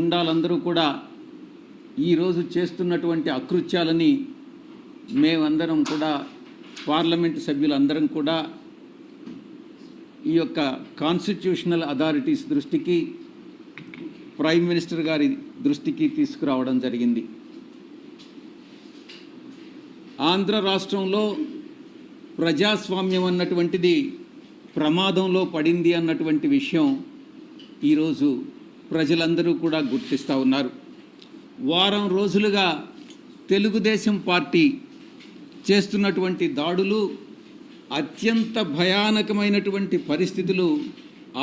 గుండాలందరూ కూడా ఈరోజు చేస్తున్నటువంటి అకృత్యాలని మేమందరం కూడా పార్లమెంటు సభ్యులందరం కూడా ఈ యొక్క కాన్స్టిట్యూషనల్ అథారిటీస్ దృష్టికి ప్రైమ్ మినిస్టర్ గారి దృష్టికి తీసుకురావడం జరిగింది. ఆంధ్ర రాష్ట్రంలో ప్రజాస్వామ్యం అన్నటువంటిది ప్రమాదంలో పడింది అన్నటువంటి విషయం ఈరోజు ప్రజలందరూ కూడా గుర్తిస్తూ ఉన్నారు. వారం రోజులుగా తెలుగుదేశం పార్టీ చేస్తున్నటువంటి దాడులు, అత్యంత భయానకమైనటువంటి పరిస్థితులు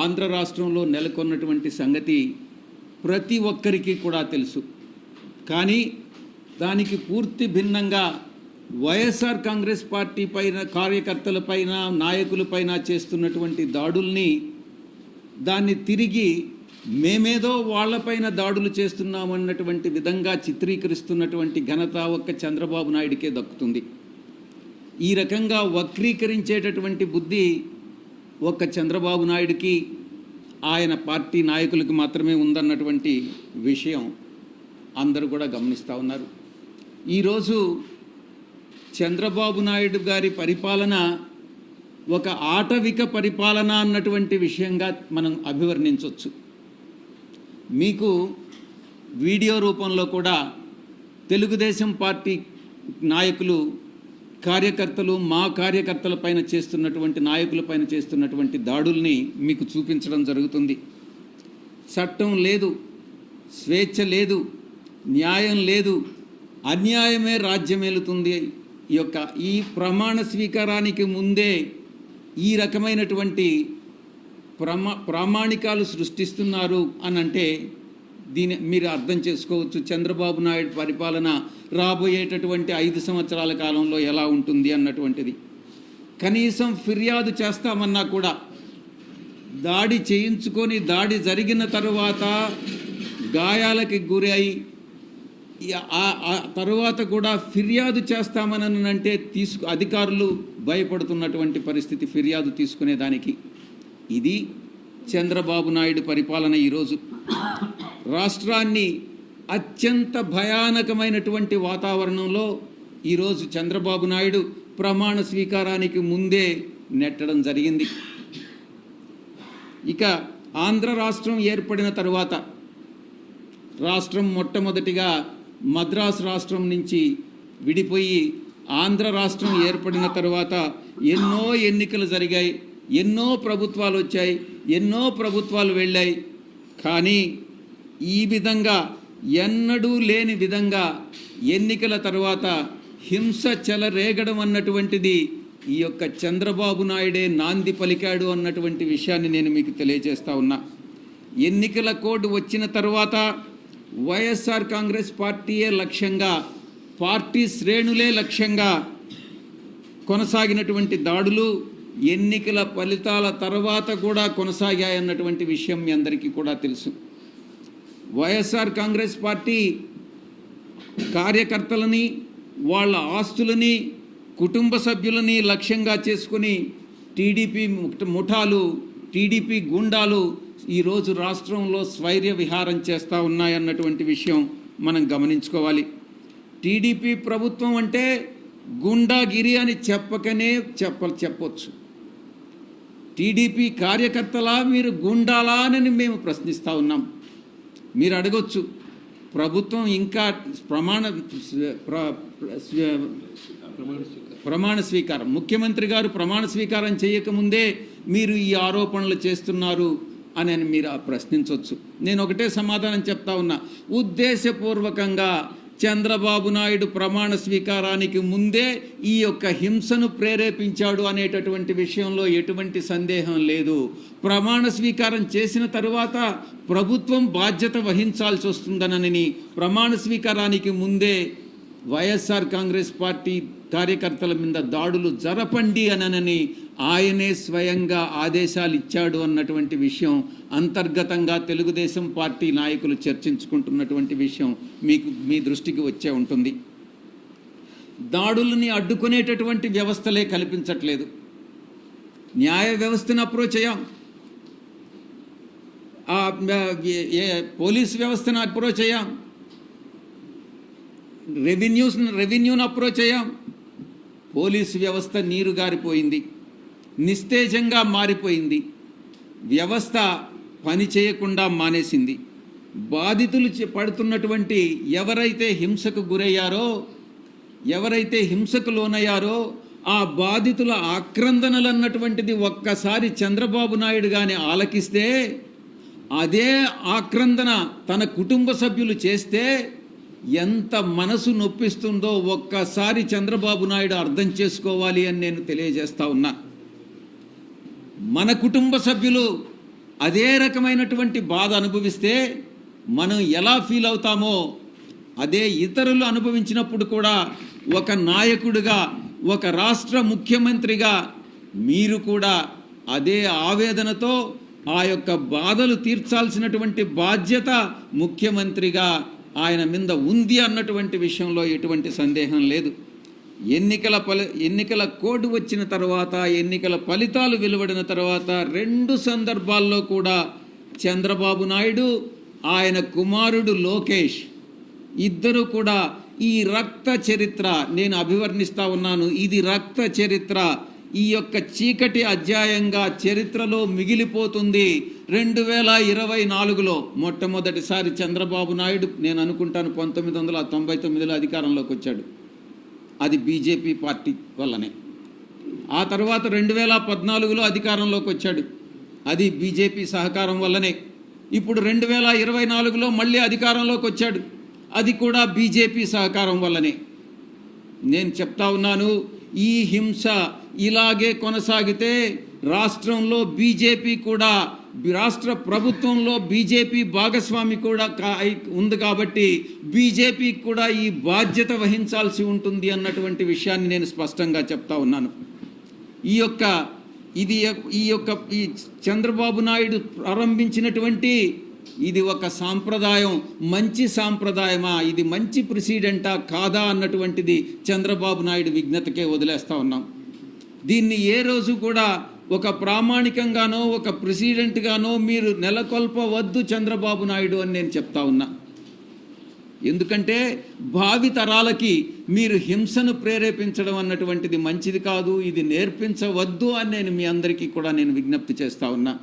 ఆంధ్ర రాష్ట్రంలో నెలకొన్నటువంటి సంగతి ప్రతి ఒక్కరికి కూడా తెలుసు. కానీ దానికి పూర్తి భిన్నంగా వైఎస్ఆర్ కాంగ్రెస్ పార్టీ పైన, కార్యకర్తలపైన, నాయకులపైన చేస్తున్నటువంటి దాడుల్ని దాన్ని తిరిగి మేమేదో వాళ్లపైన దాడులు చేస్తున్నామన్నటువంటి విధంగా చిత్రీకరిస్తున్నటువంటి ఘనత ఒక్క చంద్రబాబు నాయుడికే దక్కుతుంది. ఈ రకంగా వక్రీకరించేటటువంటి బుద్ధి ఒక్క చంద్రబాబు నాయుడికి, ఆయన పార్టీ నాయకులకు మాత్రమే ఉందన్నటువంటి విషయం అందరూ కూడా గమనిస్తూ ఉన్నారు. ఈరోజు చంద్రబాబు నాయుడు గారి పరిపాలన ఒక ఆటవిక పరిపాలన అన్నటువంటి విషయంగా మనం అభివర్ణించవచ్చు. మీకు వీడియో రూపంలో కూడా తెలుగుదేశం పార్టీ నాయకులు, కార్యకర్తలు, మా కార్యకర్తలపైన చేస్తున్నటువంటి, నాయకులపైన చేస్తున్నటువంటి దాడుల్ని మీకు చూపించడం జరుగుతుంది. చట్టం లేదు, స్వేచ్ఛ లేదు, న్యాయం లేదు, అన్యాయమే రాజ్యమేలుతుంది. ఈ ప్రమాణ స్వీకారానికి ముందే ఈ రకమైనటువంటి ప్రామాణికాలు సృష్టిస్తున్నారు అని అంటే దీని మీరు అర్థం చేసుకోవచ్చు చంద్రబాబు నాయుడు పరిపాలన రాబోయేటటువంటి 5 సంవత్సరాల కాలంలో ఎలా ఉంటుంది అన్నటువంటిది. కనీసం ఫిర్యాదు చేస్తామన్నా కూడా దాడి చేయించుకొని, దాడి జరిగిన తరువాత గాయాలకి గురై తరువాత కూడా ఫిర్యాదు చేస్తామని అంటే అధికారులు భయపడుతున్నటువంటి పరిస్థితి ఫిర్యాదు తీసుకునేదానికి. ఇది చంద్రబాబు నాయుడు పరిపాలన. ఈరోజు రాష్ట్రాన్ని అత్యంత భయానకమైనటువంటి వాతావరణంలో ఈరోజు చంద్రబాబు నాయుడు ప్రమాణ స్వీకారానికి ముందే నెట్టడం జరిగింది. ఇక ఆంధ్ర రాష్ట్రం ఏర్పడిన తరువాత రాష్ట్రం మొట్టమొదటిగా మద్రాసు రాష్ట్రం నుంచి విడిపోయి ఆంధ్ర రాష్ట్రం ఏర్పడిన తర్వాత ఎన్నో ఎన్నికలు జరిగాయి, ఎన్నో ప్రభుత్వాలు వచ్చాయి, ఎన్నో ప్రభుత్వాలు వెళ్ళాయి. కానీ ఈ విధంగా ఎన్నడూ లేని విధంగా ఎన్నికల తర్వాత హింస చెలరేగడం అన్నటువంటిది ఈ యొక్క చంద్రబాబు నాయుడే నాంది పలికాడు అన్నటువంటి విషయాన్ని నేను మీకు తెలియజేస్తా ఉన్నా. ఎన్నికల కోడ్ వచ్చిన తర్వాత వైఎస్ఆర్ కాంగ్రెస్ పార్టీయే లక్ష్యంగా, పార్టీ శ్రేణులే లక్ష్యంగా కొనసాగినటువంటి దాడులు ఎన్నికల ఫలితాల తర్వాత కూడా కొనసాగాయన్నటువంటి విషయం మీ అందరికీ కూడా తెలుసు. వైఎస్ఆర్ కాంగ్రెస్ పార్టీ కార్యకర్తలని, వాళ్ళ ఆస్తులని, కుటుంబ సభ్యులని లక్ష్యంగా చేసుకుని టీడీపీ ముఠాలు, టీడీపీ గుండాలు ఈరోజు రాష్ట్రంలో స్వైర్య విహారం చేస్తూ ఉన్నాయన్నటువంటి విషయం మనం గమనించుకోవాలి. టీడీపీ ప్రభుత్వం అంటే గుండాగిరి అని చెప్పకనే చెప్పొచ్చు. టీడీపీ కార్యకర్తలా, మీరు గుండాలా అని మేము ప్రశ్నిస్తూ ఉన్నాం. మీరు అడగొచ్చు, ప్రభుత్వం ఇంకా ప్రమాణ స్వీకారం, ముఖ్యమంత్రి గారు ప్రమాణ స్వీకారం చేయకముందే మీరు ఈ ఆరోపణలు చేస్తున్నారు అని మీరు ప్రశ్నించవచ్చు. నేను ఒకటే సమాధానం చెప్తా ఉన్నా, ఉద్దేశపూర్వకంగా చంద్రబాబు నాయుడు ప్రమాణ స్వీకారానికి ముందే ఈ యొక్క హింసను ప్రేరేపించాడు అనేటటువంటి విషయంలో ఎటువంటి సందేహం లేదు. ప్రమాణ స్వీకారం చేసిన తరువాత ప్రభుత్వం బాధ్యత వహించాల్సి వస్తుందనని ప్రమాణ స్వీకారానికి ముందే వైఎస్ఆర్ కాంగ్రెస్ పార్టీ కార్యకర్తల మీద దాడులు జరపండి అనని ఆయనే స్వయంగా ఆదేశాలు ఇచ్చాడు అన్నటువంటి విషయం అంతర్గతంగా తెలుగుదేశం పార్టీ నాయకులు చర్చించుకుంటున్నటువంటి విషయం మీ దృష్టికి వచ్చే ఉంటుంది. దాడులని అడ్డుకునేటటువంటి వ్యవస్థలే కల్పించట్లేదు. న్యాయ వ్యవస్థను అప్రోచ్ అయ్యాం, ఆ పోలీస్ వ్యవస్థను అప్రోచ్ అయ్యాం, రెవెన్యూను అప్రోచ్ అయ్యాం. పోలీసు వ్యవస్థ నీరు గారిపోయింది, నిస్తేజంగా మారిపోయింది. వ్యవస్థ పని చేయకుండా మానేసింది. బాధితులు పడుతున్నటువంటి ఎవరైతే హింసకు గురయ్యారో, ఎవరైతే హింసకు లోనయ్యారో ఆ బాధితుల ఆక్రందనలు అన్నటువంటిది ఒక్కసారి చంద్రబాబు నాయుడు గాని ఆలకిస్తే, అదే ఆక్రందన తన కుటుంబ సభ్యులు చేస్తే ఎంత మనసు నొప్పిస్తుందో ఒక్కసారి చంద్రబాబు నాయుడు అర్థం చేసుకోవాలి అని నేను తెలియజేస్తా ఉన్నా. మన కుటుంబ సభ్యులు అదే రకమైనటువంటి బాధ అనుభవిస్తే మనం ఎలా ఫీల్ అవుతామో అదే ఇతరులు అనుభవించినప్పుడు కూడా ఒక నాయకుడిగా, ఒక రాష్ట్ర ముఖ్యమంత్రిగా మీరు కూడా అదే ఆవేదనతో ఆ యొక్క బాధలు తీర్చాల్సినటువంటి బాధ్యత ముఖ్యమంత్రిగా ఆయన మీద ఉంది అన్నటువంటి విషయంలో ఎటువంటి సందేహం లేదు. ఎన్నికల కోడ్ వచ్చిన తర్వాత, ఎన్నికల ఫలితాలు వెలువడిన తర్వాత 2 సందర్భాల్లో కూడా చంద్రబాబు నాయుడు, ఆయన కుమారుడు లోకేష్ ఇద్దరు కూడా ఈ రక్త చరిత్ర, నేను అభివర్ణిస్తా ఉన్నాను, ఇది రక్త చరిత్ర, ఈ యొక్క చీకటి అధ్యాయంగా చరిత్రలో మిగిలిపోతుంది. 2024లో మొట్టమొదటిసారి చంద్రబాబు నాయుడు, నేను అనుకుంటాను 1999లో అధికారంలోకి వచ్చాడు. అది బీజేపీ పార్టీ వల్లనే. ఆ తర్వాత 2014లో అధికారంలోకి వచ్చాడు, అది బీజేపీ సహకారం వల్లనే. ఇప్పుడు 2024లో మళ్ళీ అధికారంలోకి వచ్చాడు, అది కూడా బీజేపీ సహకారం వల్లనే. నేను చెప్తా ఉన్నాను, ఈ హింస ఇలాగే కొనసాగితే రాష్ట్రంలో బీజేపీ కూడా, రాష్ట్ర ప్రభుత్వంలో బీజేపీ భాగస్వామి కూడా ఉంది కాబట్టి బీజేపీకి కూడా ఈ బాధ్యత వహించాల్సి ఉంటుంది అన్నటువంటి విషయాన్ని నేను స్పష్టంగా చెప్తా ఉన్నాను. ఈ చంద్రబాబు నాయుడు ప్రారంభించినటువంటి ఇది ఒక సాంప్రదాయం, మంచి సాంప్రదాయమా, ఇది మంచి ప్రెసిడెంటా కాదా అన్నటువంటిది చంద్రబాబు నాయుడు విజ్ఞతకే వదిలేస్తూ ఉన్నాం. దీన్ని ఏ రోజు కూడా ఒక ప్రామాణికంగానో ఒక ప్రెసిడెంట్గానో మీరు నెలకొల్పవద్దు చంద్రబాబు నాయుడు అని నేను చెప్తా ఉన్నా. ఎందుకంటే భావి తరాలకి మీరు హింసను ప్రేరేపించడం అన్నటువంటిది మంచిది కాదు, ఇది నేర్పించవద్దు అని నేను మీ అందరికీ కూడా నేను విజ్ఞప్తి చేస్తూ ఉన్నా.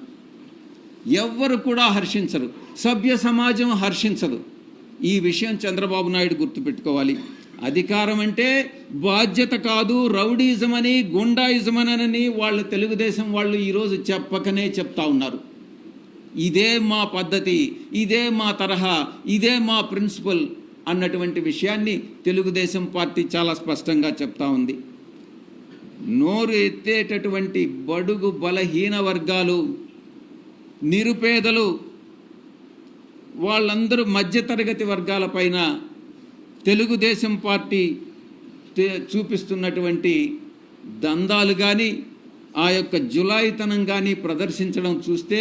ఎవ్వరు కూడా హర్షించరు, సభ్య సమాజం హర్షించదు. ఈ విషయం చంద్రబాబు నాయుడు గుర్తుపెట్టుకోవాలి. అధికారం అంటే బాధ్యత కాదు, రౌడీజం అని, గుండాయిజం అని వాళ్ళు తెలుగుదేశం వాళ్ళు ఈరోజు చెప్పకనే చెప్తా ఉన్నారు. ఇదే మా పద్ధతి, ఇదే మా తరహా, ఇదే మా ప్రిన్సిపల్ అన్నటువంటి విషయాన్ని తెలుగుదేశం పార్టీ చాలా స్పష్టంగా చెప్తా ఉంది. నోరు ఎత్తేటటువంటి బడుగు బలహీన వర్గాలు, నిరుపేదలు, వాళ్ళందరూ మధ్యతరగతి వర్గాలపైన తెలుగుదేశం పార్టీ చూపిస్తున్నటువంటి దందాలు కానీ, ఆ యొక్క జులాయితనం కానీ ప్రదర్శించడం చూస్తే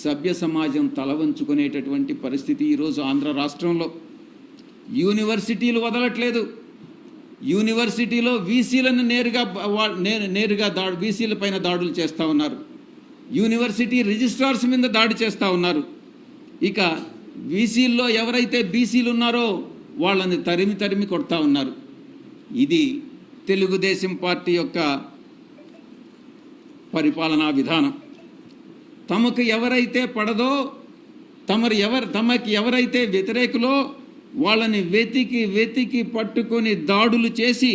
సభ్య సమాజం తలవంచుకునేటటువంటి పరిస్థితి ఈరోజు ఆంధ్ర రాష్ట్రంలో. యూనివర్సిటీలు వదలట్లేదు. యూనివర్సిటీలో వీసీలను నేరుగా వీసీల పైన దాడులు చేస్తూ ఉన్నారు. యూనివర్సిటీ రిజిస్ట్రార్స్ మీద దాడి చేస్తూ ఉన్నారు. ఇక వీసీల్లో ఎవరైతే బీసీలు ఉన్నారో వాళ్ళని తరిమి కొడతా ఉన్నారు. ఇది తెలుగుదేశం పార్టీ యొక్క పరిపాలనా విధానం. తమకు ఎవరైతే పడదో, తమకి ఎవరైతే వ్యతిరేకులో వాళ్ళని వెతికి పట్టుకొని దాడులు చేసి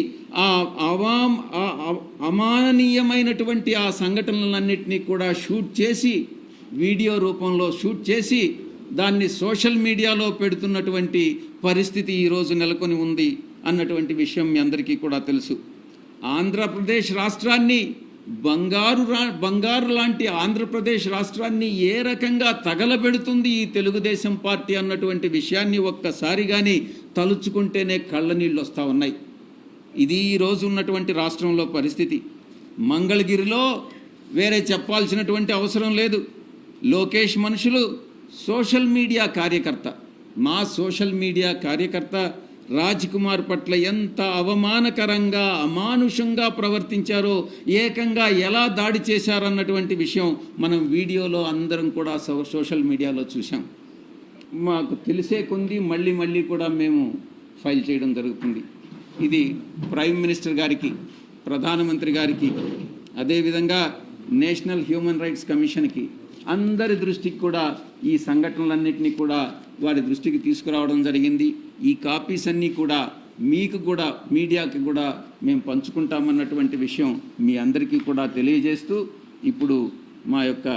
అమాననీయమైనటువంటి ఆ సంఘటనలన్నింటినీ కూడా షూట్ చేసి, వీడియో రూపంలో షూట్ చేసి దాన్ని సోషల్ మీడియాలో పెడుతున్నటువంటి పరిస్థితి ఈరోజు నెలకొని ఉంది అన్నటువంటి విషయం మీ అందరికీ కూడా తెలుసు. ఆంధ్రప్రదేశ్ రాష్ట్రాన్ని, బంగారు లాంటి ఆంధ్రప్రదేశ్ రాష్ట్రాన్ని ఏ రకంగా తగలబెడుతుంది ఈ తెలుగుదేశం పార్టీ అన్నటువంటి విషయాన్ని ఒక్కసారి కానీ తలుచుకుంటేనే కళ్ళ నీళ్ళు వస్తూ ఉన్నాయి. ఇది ఈరోజు ఉన్నటువంటి రాష్ట్రంలో పరిస్థితి. మంగళగిరిలో వేరే చెప్పాల్సినటువంటి అవసరం లేదు. లోకేష్ మనుషులు సోషల్ మీడియా కార్యకర్త, మా సోషల్ మీడియా కార్యకర్త రాజ్ కుమార్ పట్ల ఎంత అవమానకరంగా అమానుషంగా ప్రవర్తించారో, ఏకంగా ఎలా దాడి చేశారన్నటువంటి విషయం మనం వీడియోలో అందరం కూడా సోషల్ మీడియాలో చూసాం. మాకు తెలిసే కొంది మళ్ళీ మళ్ళీ కూడా మేము ఫైల్ చేయడం జరుగుతుంది. ఇది ప్రైమ్ మినిస్టర్ గారికి, ప్రధానమంత్రి గారికి, అదేవిధంగా నేషనల్ హ్యూమన్ రైట్స్ కమిషన్కి, అందరి దృష్టికి కూడా ఈ సంఘటనలన్నింటినీ కూడా వారి దృష్టికి తీసుకురావడం జరిగింది. ఈ కాపీస్ అన్నీ కూడా మీకు కూడా, మీడియాకి కూడా మేము పంచుకుంటామన్నటువంటి విషయం మీ అందరికీ కూడా తెలియజేస్తూ, ఇప్పుడు మా యొక్క